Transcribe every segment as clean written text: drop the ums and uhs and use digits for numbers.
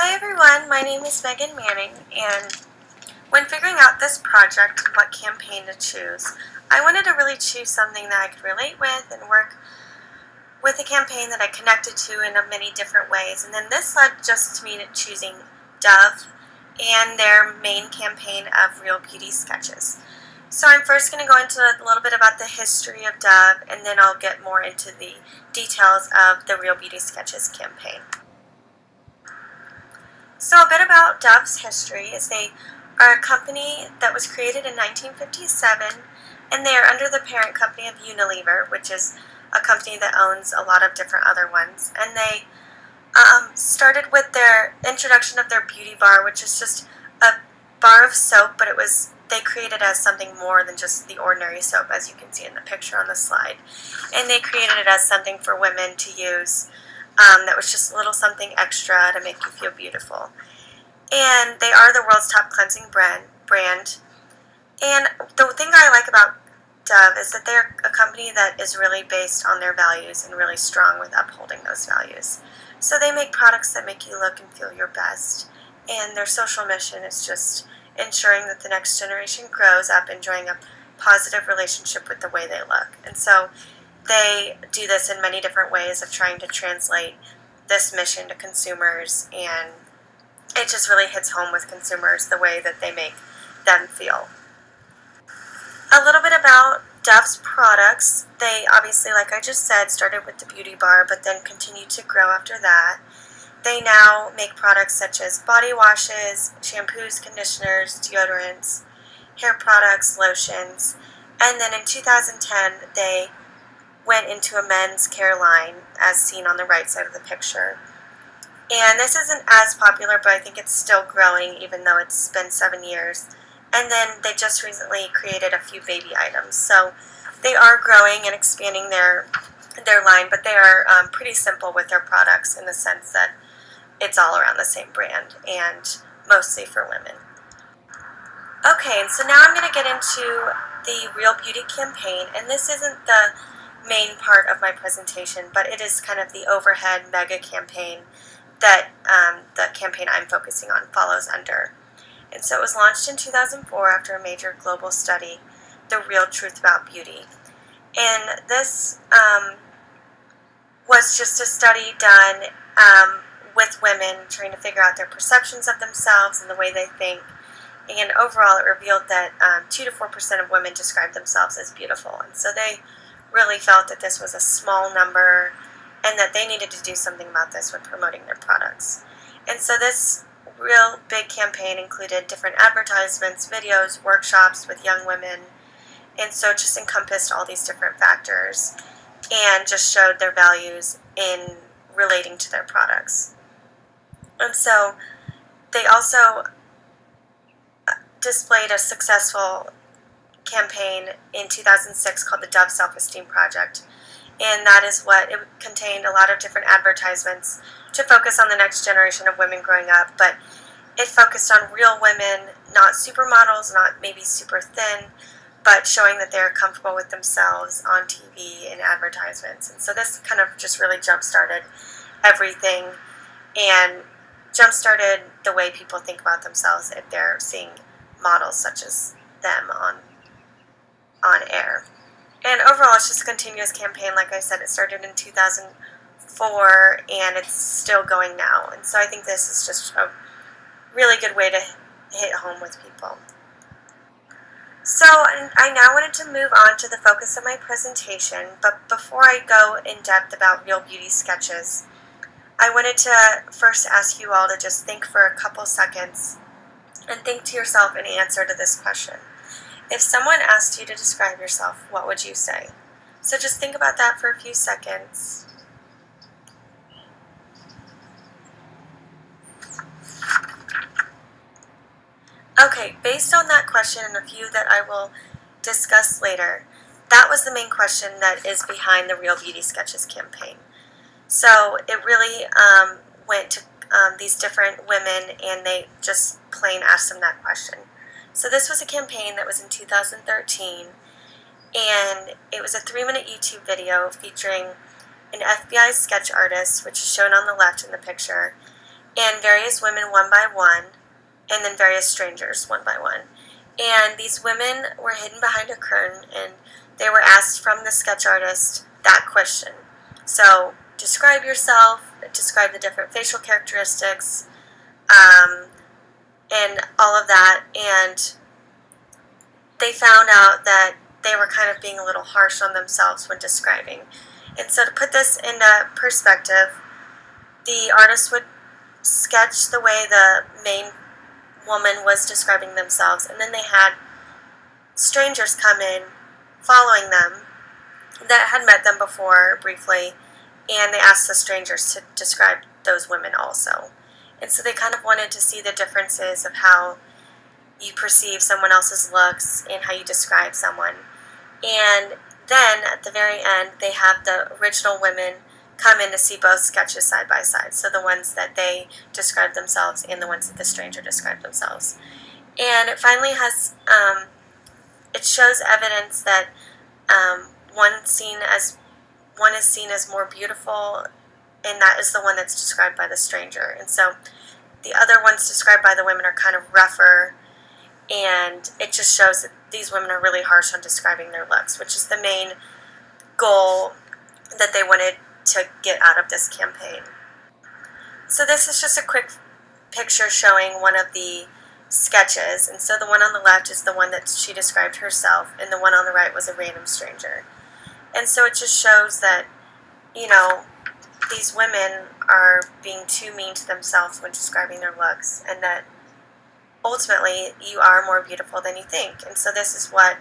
Hi everyone, my name is Megan Manning, and when figuring out this project and what campaign to choose, I wanted to really choose something that I could relate with and work with a campaign that I connected to in many different ways. And then this led just to me to choosing Dove and their main campaign of Real Beauty Sketches. So I'm first going to go into a little bit about the history of Dove, and then I'll get more into the details of the Real Beauty Sketches campaign. So a bit about Dove's history is they are a company that was created in 1957, and they are under the parent company of Unilever, which is a company that owns a lot of different other ones. And they started with their introduction of their beauty bar, which is just a bar of soap, but they created as something more than just the ordinary soap, as you can see in the picture on the slide. And they created it as something for women to use. That was just a little something extra to make you feel beautiful. And they are the world's top cleansing brand. And the thing I like about Dove is that they're a company that is really based on their values and really strong with upholding those values. So they make products that make you look and feel your best. And their social mission is just ensuring that the next generation grows up enjoying a positive relationship with the way they look. And so they do this in many different ways of trying to translate this mission to consumers, and it just really hits home with consumers the way that they make them feel. A little bit about Dove's products. They obviously, like I just said, started with the beauty bar, but then continued to grow after that. They now make products such as body washes, shampoos, conditioners, deodorants, hair products, lotions, and then in 2010 they went into a men's care line, as seen on the right side of the picture. And this isn't as popular, but I think it's still growing, even though it's been 7 years. And then they just recently created a few baby items. So they are growing and expanding their line, but they are pretty simple with their products in the sense that it's all around the same brand and mostly for women. Okay, and so now I'm going to get into the Real Beauty campaign, and this isn't the main part of my presentation, but it is kind of the overhead mega campaign that the campaign I'm focusing on follows under. And so it was launched in 2004 after a major global study, The Real Truth About Beauty. And this was just a study done with women trying to figure out their perceptions of themselves and the way they think. And overall it revealed that 2 to 4% of women describe themselves as beautiful. And so they really felt that this was a small number and that they needed to do something about this when promoting their products. And so this real big campaign included different advertisements, videos, workshops with young women, and so it just encompassed all these different factors and just showed their values in relating to their products. And so they also displayed a successful campaign in 2006 called the Dove Self-Esteem Project, and that is what it contained a lot of different advertisements to focus on the next generation of women growing up, but it focused on real women, not supermodels, not maybe super thin, but showing that they're comfortable with themselves on TV and advertisements. And so this kind of just really jump-started everything and jump-started the way people think about themselves if they're seeing models such as them on air. And overall, it's just a continuous campaign. Like I said, it started in 2004, and it's still going now. And so I think this is just a really good way to hit home with people. So I now wanted to move on to the focus of my presentation, but before I go in depth about Real Beauty Sketches, I wanted to first ask you all to just think for a couple seconds and think to yourself an answer to this question. If someone asked you to describe yourself, what would you say? So just think about that for a few seconds. Okay, based on that question and a few that I will discuss later, that was the main question that is behind the Real Beauty Sketches campaign. So it really went to these different women, and they just plain asked them that question. So this was a campaign that was in 2013, and it was a 3-minute YouTube video featuring an FBI sketch artist, which is shown on the left in the picture, and various women one by one, and then various strangers one by one. And these women were hidden behind a curtain, and they were asked from the sketch artist that question. So, describe yourself, describe the different facial characteristics, and all of that. And they found out that they were kind of being a little harsh on themselves when describing. And so, to put this into perspective, the artist would sketch the way the main woman was describing themselves, and then they had strangers come in following them that had met them before briefly, and they asked the strangers to describe those women also. And so they kind of wanted to see the differences of how you perceive someone else's looks and how you describe someone. And then at the very end, they have the original women come in to see both sketches side by side. So the ones that they described themselves and the ones that the stranger described themselves. And it finally has, it shows evidence that one is seen as more beautiful, and that is the one that's described by the stranger. And so the other ones described by the women are kind of rougher, and it just shows that these women are really harsh on describing their looks, which is the main goal that they wanted to get out of this campaign. So this is just a quick picture showing one of the sketches, and so the one on the left is the one that she described herself, and the one on the right was a random stranger. And so it just shows that, these women are being too mean to themselves when describing their looks, and that ultimately you are more beautiful than you think. And so this is what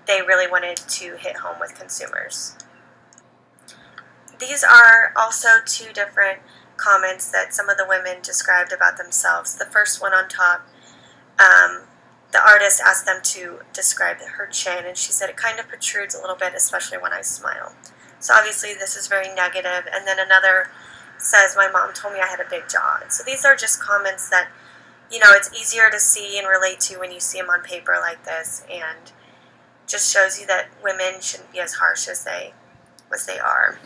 they really wanted to hit home with consumers. These are also two different comments that some of the women described about themselves. The first one on top, the artist asked them to describe her chin, and she said it kind of protrudes a little bit, especially when I smile. So obviously this is very negative. And then another says, my mom told me I had a big jaw. And so these are just comments that, it's easier to see and relate to when you see them on paper like this, and just shows you that women shouldn't be as harsh as they are.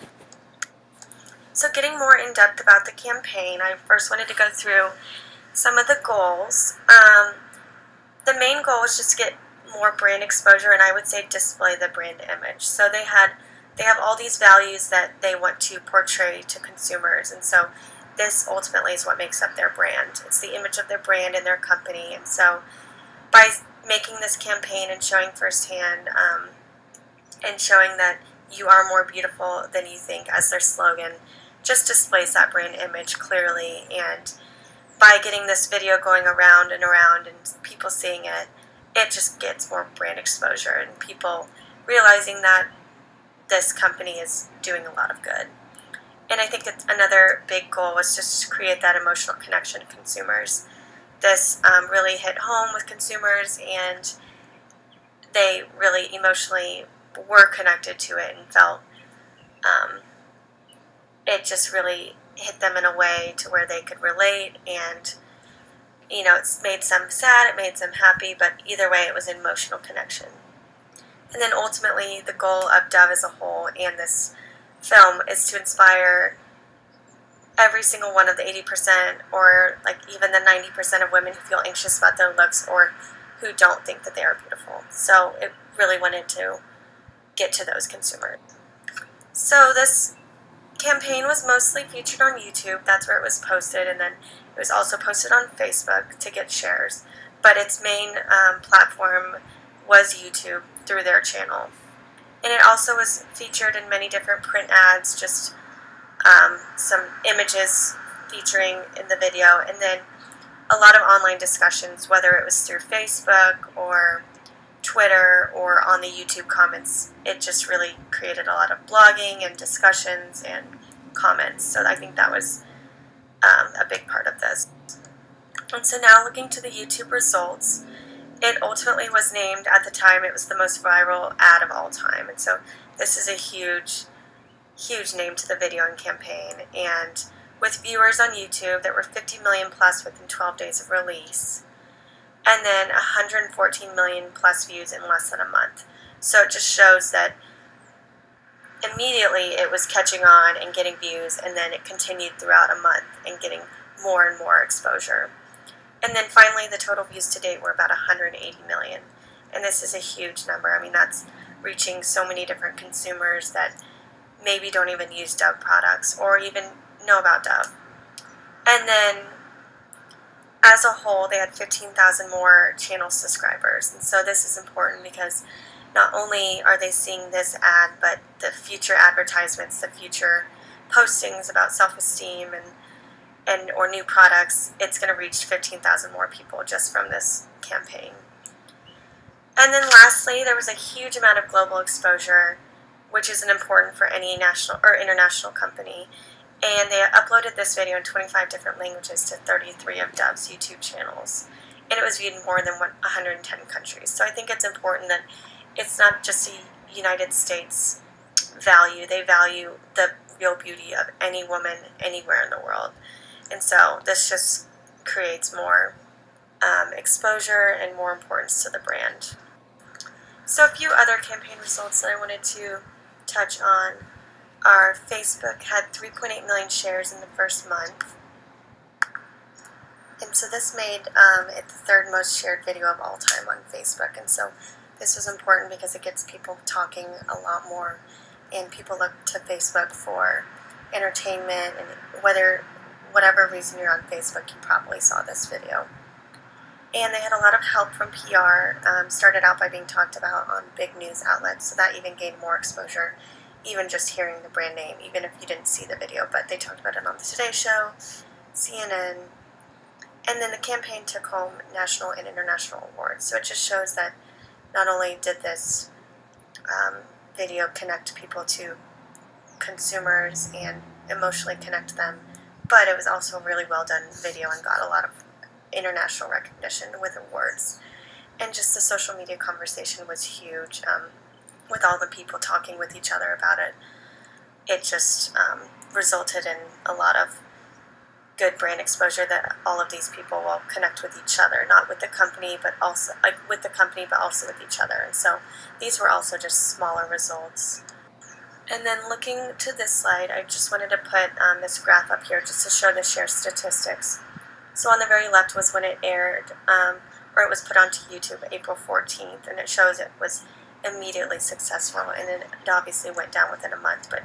So getting more in depth about the campaign, I first wanted to go through some of the goals. The main goal was just to get more brand exposure, and I would say display the brand image. So they have all these values that they want to portray to consumers, and so this ultimately is what makes up their brand. It's the image of their brand and their company. And so by making this campaign and showing firsthand and showing that you are more beautiful than you think as their slogan, just displays that brand image clearly. And by getting this video going around and around and people seeing it, it just gets more brand exposure and people realizing that this company is doing a lot of good. And I think another big goal was just to create that emotional connection to consumers. This really hit home with consumers, and they really emotionally were connected to it and felt it just really hit them in a way to where they could relate. And it's made some sad, it made some happy, but either way it was an emotional connection. And then ultimately the goal of Dove as a whole and this film is to inspire every single one of the 80% or like even the 90% of women who feel anxious about their looks or who don't think that they are beautiful. So it really wanted to get to those consumers. So this campaign was mostly featured on YouTube. That's where it was posted, and then it was also posted on Facebook to get shares. But its main platform was YouTube through their channel. And it also was featured in many different print ads, just some images featuring in the video, and then a lot of online discussions, whether it was through Facebook or Twitter or on the YouTube comments. It just really created a lot of blogging and discussions and comments, so I think that was a big part of this. And so now looking to the YouTube results, it ultimately was named, at the time, it was the most viral ad of all time. And so this is a huge, huge name to the video and campaign. And with viewers on YouTube that were 50 million plus within 12 days of release, and then 114 million plus views in less than a month. So it just shows that immediately it was catching on and getting views, and then it continued throughout a month and getting more and more exposure. And then finally, the total views to date were about 180 million. And this is a huge number. I mean, that's reaching so many different consumers that maybe don't even use Dove products or even know about Dove. And then as a whole, they had 15,000 more channel subscribers. And so this is important because not only are they seeing this ad, but the future advertisements, the future postings about self-esteem and or new products, it's going to reach 15,000 more people just from this campaign. And then lastly, there was a huge amount of global exposure, which is important for any national or international company. And they uploaded this video in 25 different languages to 33 of Dove's YouTube channels. And it was viewed in more than 110 countries. So I think it's important that it's not just a United States value. They value the real beauty of any woman anywhere in the world. And so this just creates more exposure and more importance to the brand. So a few other campaign results that I wanted to touch on are Facebook had 3.8 million shares in the first month. And so this made it the third most shared video of all time on Facebook. And so this was important because it gets people talking a lot more, and people look to Facebook for entertainment, and whatever reason you're on Facebook, you probably saw this video. And they had a lot of help from PR, started out by being talked about on big news outlets, so that even gained more exposure, even just hearing the brand name, even if you didn't see the video, but they talked about it on the Today Show, CNN, and then the campaign took home national and international awards. So it just shows that not only did this video connect people to consumers and emotionally connect them, but it was also a really well done video and got a lot of international recognition with awards. And just the social media conversation was huge, with all the people talking with each other about it. It just resulted in a lot of good brand exposure that all of these people will connect with each other, not with the company, but also with the company, but also with each other. And so these were also just smaller results. And then looking to this slide, I just wanted to put this graph up here just to show the share statistics. So on the very left was when it aired, or it was put onto YouTube April 14th, and it shows it was immediately successful, and then it obviously went down within a month, but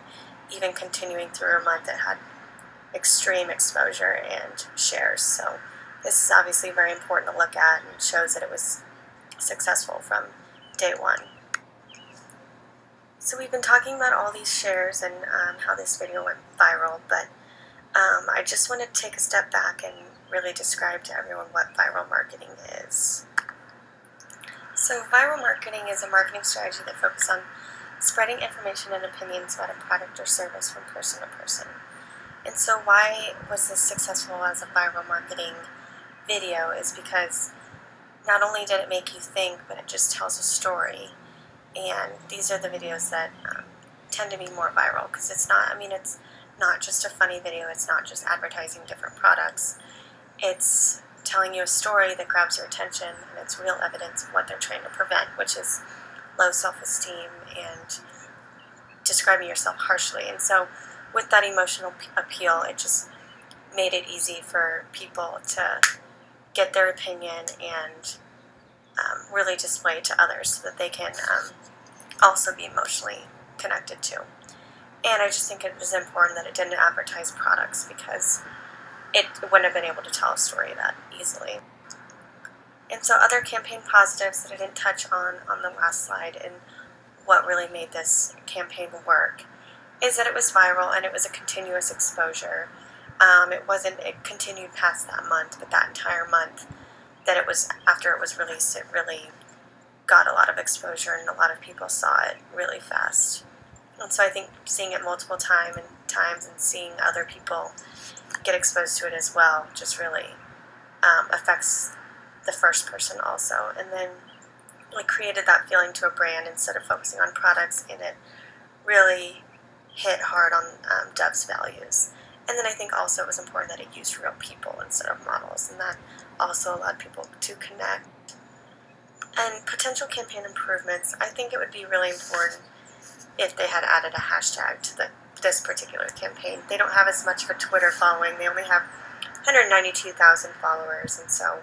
even continuing through a month, it had extreme exposure and shares. So this is obviously very important to look at, and shows that it was successful from day one. So we've been talking about all these shares and how this video went viral, but I just want to take a step back and really describe to everyone what viral marketing is. So viral marketing is a marketing strategy that focuses on spreading information and opinions about a product or service from person to person. And so why was this successful as a viral marketing video is because not only did it make you think, but it just tells a story. And these are the videos that tend to be more viral because it's not just a funny video, it's not just advertising different products. It's telling you a story that grabs your attention, and it's real evidence of what they're trying to prevent, which is low self-esteem and describing yourself harshly. And so with that emotional appeal, it just made it easy for people to get their opinion and really display it to others so that they can also be emotionally connected to. And I just think it was important that it didn't advertise products because it wouldn't have been able to tell a story that easily. And so other campaign positives that I didn't touch on the last slide and what really made this campaign work is that it was viral and it was a continuous exposure. It continued past that month, but that entire month that it was after it was released, it really got a lot of exposure and a lot of people saw it really fast. And so I think seeing it multiple times and seeing other people get exposed to it as well just really affects the first person also. And then it created that feeling to a brand instead of focusing on products, and it really hit hard on Dove's values. And then I think also it was important that it used real people instead of models, and that also allowed people to connect. And potential campaign improvements, I think it would be really important if they had added a hashtag to this particular campaign. They don't have as much of a Twitter following. They only have 192,000 followers, and so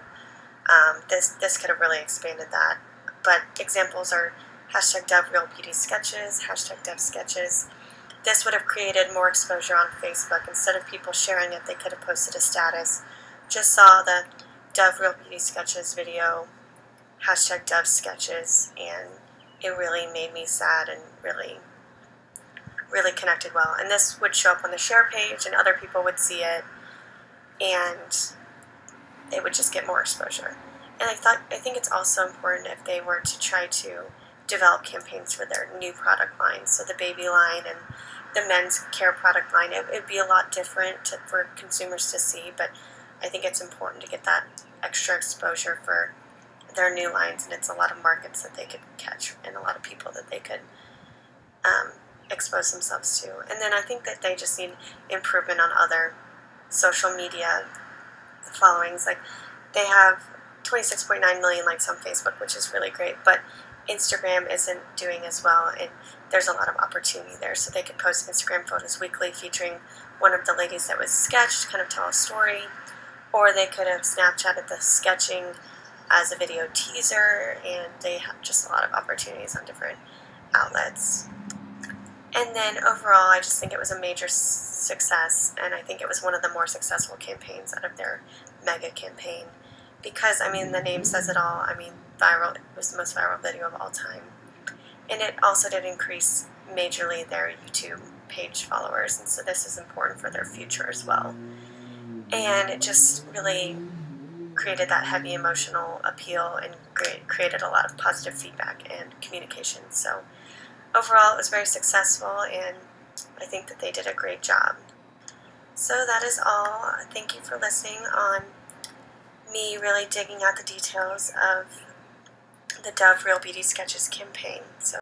this could have really expanded that. But examples are hashtag DovRealBeauty Sketches, hashtag DevSketches. This would have created more exposure on Facebook. Instead of people sharing it, they could have posted a status. Just saw the DovRealBeauty Sketches video, hashtag DevSketches, and it really made me sad and really connected well. And this would show up on the share page, and other people would see it, and they would just get more exposure. And I think it's also important if they were to try to develop campaigns for their new product line, so the baby line and the men's care product line. It would be a lot different for consumers to see, but I think it's important to get that extra exposure for their new lines, and it's a lot of markets that they could catch and a lot of people that they could expose themselves to. And then I think that they just need improvement on other social media followings. Like, they have 26.9 million likes on Facebook, which is really great, but Instagram isn't doing as well, and there's a lot of opportunity there. So they could post Instagram photos weekly featuring one of the ladies that was sketched, kind of tell a story, or they could have Snapchatted the sketching as a video teaser, and they have just a lot of opportunities on different outlets. And then overall, I just think it was a major success, and I think it was one of the more successful campaigns out of their mega campaign, because, I mean, the name says it all. I mean, viral, it was the most viral video of all time. And it also did increase majorly their YouTube page followers, and so this is important for their future as well. And it just really created that heavy emotional appeal and created a lot of positive feedback and communication. So overall, it was very successful, and I think that they did a great job. So that is all. Thank you for listening on me really digging out the details of the DovRealBeauty Sketches campaign. So